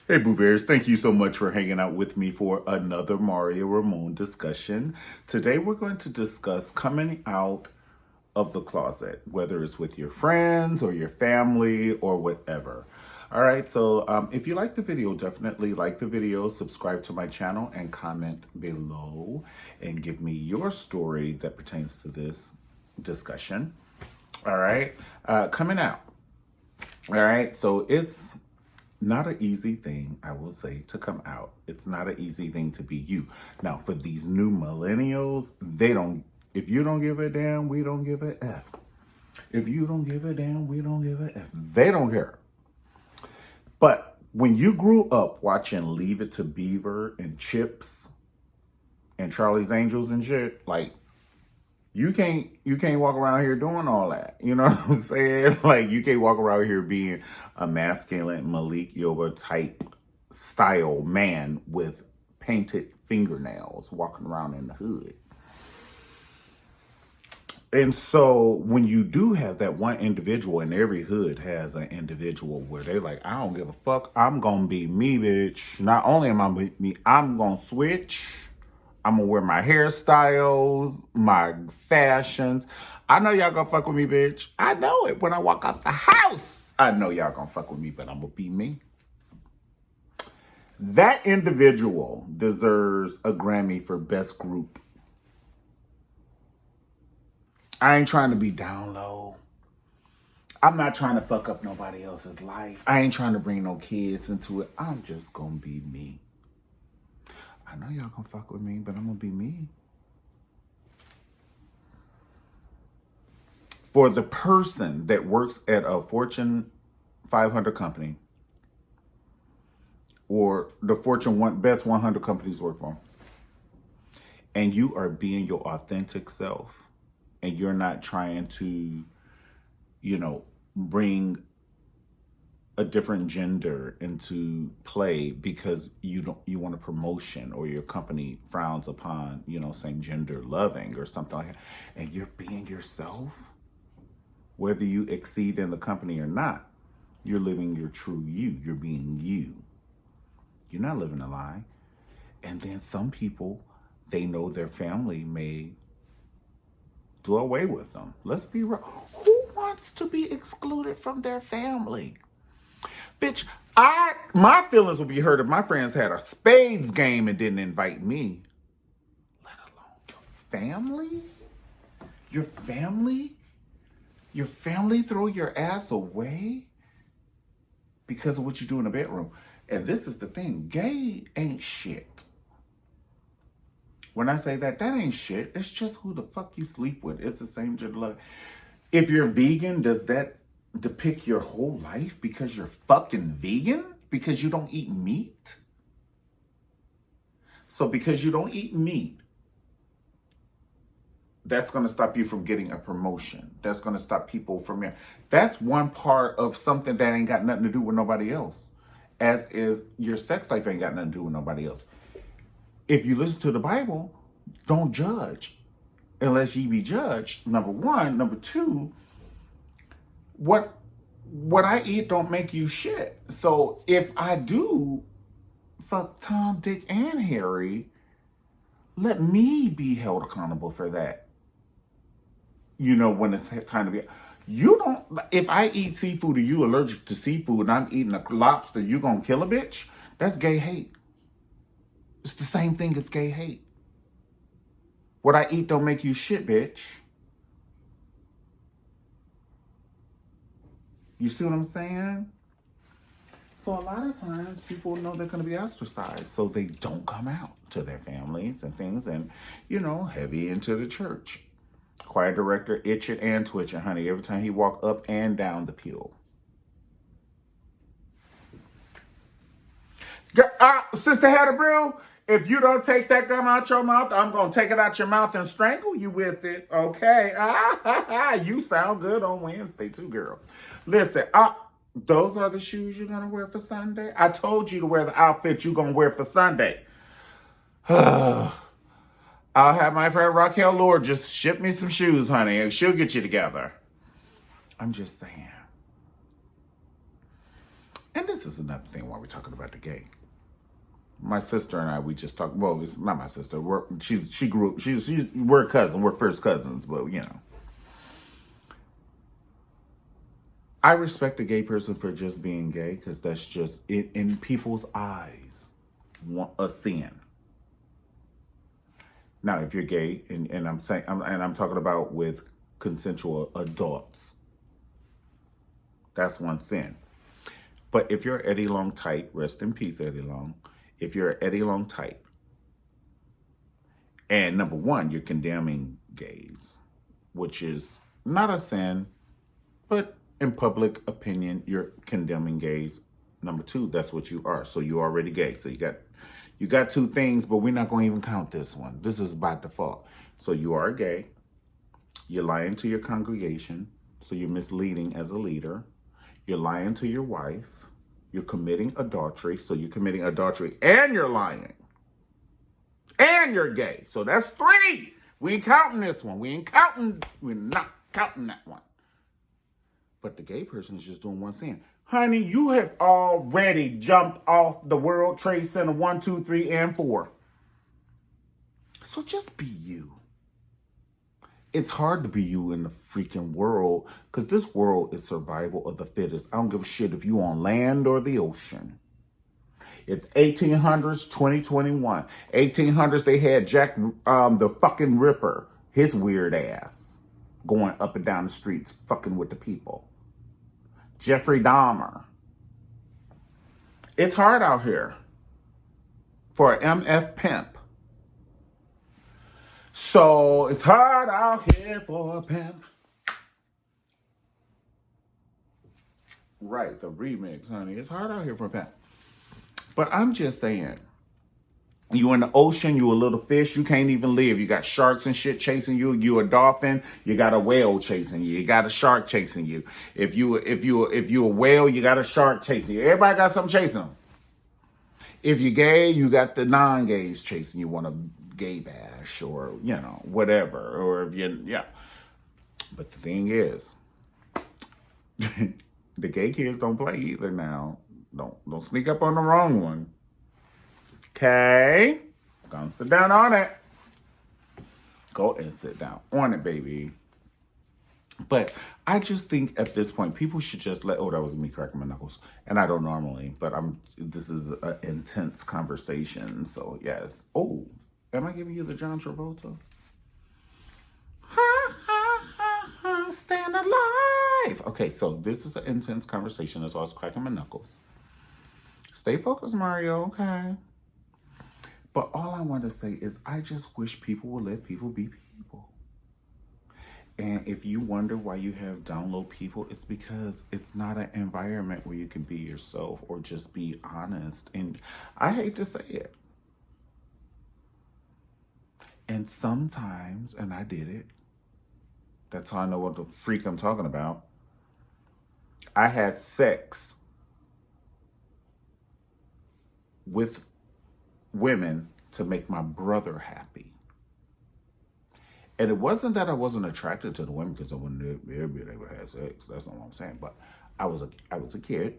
Hey, Boo Bears, thank you so much for hanging out with me for another Mario Ramon discussion. Today, we're going to discuss coming out of the closet, whether it's with your friends or your family or whatever. All right, so if you like the video, definitely like the video, subscribe to my channel, and comment below and give me your story that pertains to this discussion. All right, coming out. All right, so it's not an easy thing, I will say, to come out. It's not an easy thing to be you. Now, for these new millennials, if you don't give a damn, we don't give a F. If you don't give a damn, we don't give a F. They don't care. But when you grew up watching Leave It to Beaver and Chips and Charlie's Angels and shit, like, you can't walk around here doing all that. You know what I'm saying? Like, you can't walk around here being a masculine Malik Yoba type style man with painted fingernails walking around in the hood. And so when you do have that one individual, and every hood has an individual where they're like, I don't give a fuck, I'm gonna be me, bitch. Not only am I me, I'm gonna switch. I'm gonna wear my hairstyles, my fashions. I know y'all gonna fuck with me, bitch. I know it when I walk out the house. I know y'all gonna fuck with me, but I'm gonna be me. That individual deserves a Grammy for Best Group. I ain't trying to be down low. I'm not trying to fuck up nobody else's life. I ain't trying to bring no kids into it. I'm just gonna be me. I know y'all gonna fuck with me, but I'm gonna be me. For the person that works at a Fortune 500 company or the Fortune best 100 companies work for, and you are being your authentic self, and you're not trying to, bring a different gender into play because you want a promotion or your company frowns upon, same gender loving or something like that, and you're being yourself, whether you exceed in the company or not, you're living your true you. You're being you. You're not living a lie. And then some people, they know their family may do away with them. Let's be real. Who wants to be excluded from their family? Bitch, my feelings would be hurt if my friends had a spades game and didn't invite me. Let alone your family? Your family? Your family throw your ass away because of what you do in the bedroom. And this is the thing. Gay ain't shit. When I say that ain't shit. It's just who the fuck you sleep with. It's the same gender love. If you're vegan, does that depict your whole life because you're fucking vegan? Because you don't eat meat? So because you don't eat meat, that's going to stop you from getting a promotion. That's going to stop people from here. That's one part of something that ain't got nothing to do with nobody else. As is your sex life ain't got nothing to do with nobody else. If you listen to the Bible, don't judge unless ye be judged. Number one. Number two, what I eat don't make you shit. So if I do fuck Tom, Dick, and Harry, let me be held accountable for that. When it's time to be. You don't, if I eat seafood and you allergic to seafood and I'm eating a lobster, you gonna kill a bitch? That's gay hate. It's the same thing as gay hate. What I eat don't make you shit, bitch. You see what I'm saying? So a lot of times people know they're going to be ostracized, so they don't come out to their families and things and, heavy into the church. Choir director itching and twitching, honey, every time he walk up and down the pew. Sister Hatterbrill, if you don't take that gum out your mouth, I'm going to take it out your mouth and strangle you with it, okay? You sound good on Wednesday too, girl. Listen, those are the shoes you're going to wear for Sunday? I told you to wear the outfit you're going to wear for Sunday. I'll have my friend Raquel Lord just ship me some shoes, honey, and she'll get you together. I'm just saying. And this is another thing while we're talking about the gay. My sister and I, we just talked. Well, it's not my sister. She grew up. We're cousins. We're first cousins, but you know, I respect a gay person for just being gay because that's just in people's eyes a sin. Now, if you're gay, and I'm talking about with consensual adults, that's one sin. But if you're Eddie Long type, rest in peace, Eddie Long. If you're Eddie Long type, and number one, you're condemning gays, which is not a sin, but in public opinion, you're condemning gays. Number two, that's what you are. So you're already gay. So you got two things, but we're not going to even count this one. This is by default. So you are gay. You're lying to your congregation. So you're misleading as a leader. You're lying to your wife. You're committing adultery. So you're committing adultery and you're lying. And you're gay. So that's three. We ain't counting this one. We're not counting that one. But the gay person is just doing one sin. Honey, you have already jumped off the World Trade Center 1, 2, 3, and 4. So just be you. It's hard to be you in the freaking world because this world is survival of the fittest. I don't give a shit if you on land or the ocean. It's 1800s, 2021. 1800s, they had Jack the fucking Ripper, his weird ass, going up and down the streets, fucking with the people. Jeffrey Dahmer. It's hard out here for an MF pimp. So it's hard out here for a pimp. Right, the remix, honey. It's hard out here for a pimp. But I'm just saying, you in the ocean, you a little fish, you can't even live. You got sharks and shit chasing you. You a dolphin, you got a whale chasing you. You got a shark chasing you. If you a whale, you got a shark chasing you. Everybody got something chasing them. If you're gay, you got the non-gays chasing you. Want a gay bash or, you know, whatever. Or if you, yeah. But the thing is, the gay kids don't play either now. Don't sneak up on the wrong one. Okay? Go sit down on it. Go and sit down on it, baby. But I just think at this point, people should just that was me cracking my knuckles. And I don't normally, but this is an intense conversation. So yes. Oh, am I giving you the John Travolta? Ha, ha, ha, ha, stand alive. Okay, so this is an intense conversation. That's why I was cracking my knuckles. Stay focused, Mario, okay? But all I want to say is I just wish people would let people be people. And if you wonder why you have download people, it's because it's not an environment where you can be yourself or just be honest. And I hate to say it. And sometimes, and I did it, that's how I know what the freak I'm talking about. I had sex with women to make my brother happy. And it wasn't that I wasn't attracted to the women because I wouldn't ever be able to have sex. That's not what I'm saying. But I was a kid.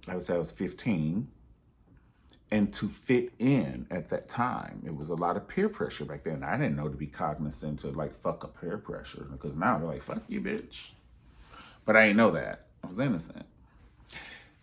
I would say I was 15. And to fit in at that time, it was a lot of peer pressure back then. I didn't know to be cognizant to like fuck up peer pressure because now they're like, fuck you, bitch. But I didn't know that. I was innocent.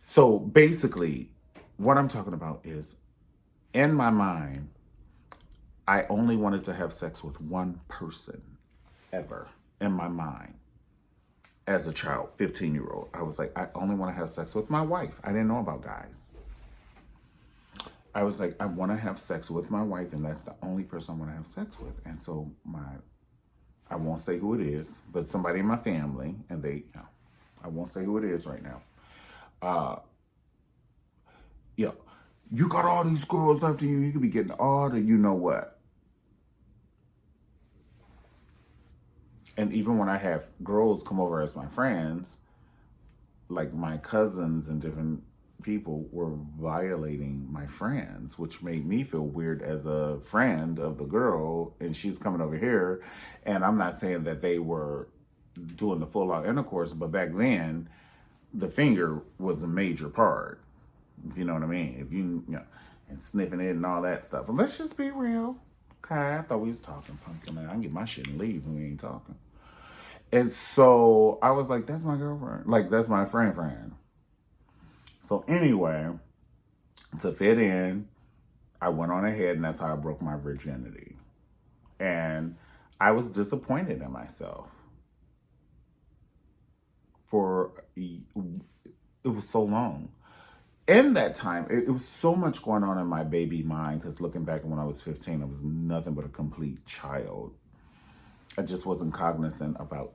So basically, what I'm talking about is in my mind, I only wanted to have sex with one person ever in my mind. As a child, 15-year-old, I was like, I only want to have sex with my wife. I didn't know about guys. I was like, I want to have sex with my wife, and that's the only person I want to have sex with. And so I won't say who it is, but somebody in my family, and I won't say who it is right now. Yeah, you got all these girls after you. You could be getting all the you know what. And even when I have girls come over as my friends, like my cousins and different people were violating my friends, which made me feel weird as a friend of the girl. And she's coming over here. And I'm not saying that they were doing the full out intercourse, but back then, the finger was a major part. If you know what I mean. If and sniffing it and all that stuff. But let's just be real. Okay, I thought we was talking, pumpkin. I can get my shit and leave when we ain't talking. And so I was like, that's my girlfriend. Like, that's my friend. So anyway, to fit in, I went on ahead and that's how I broke my virginity. And I was disappointed in myself. It was so long. In that time, it was so much going on in my baby mind, because looking back when I was 15, I was nothing but a complete child. I just wasn't cognizant about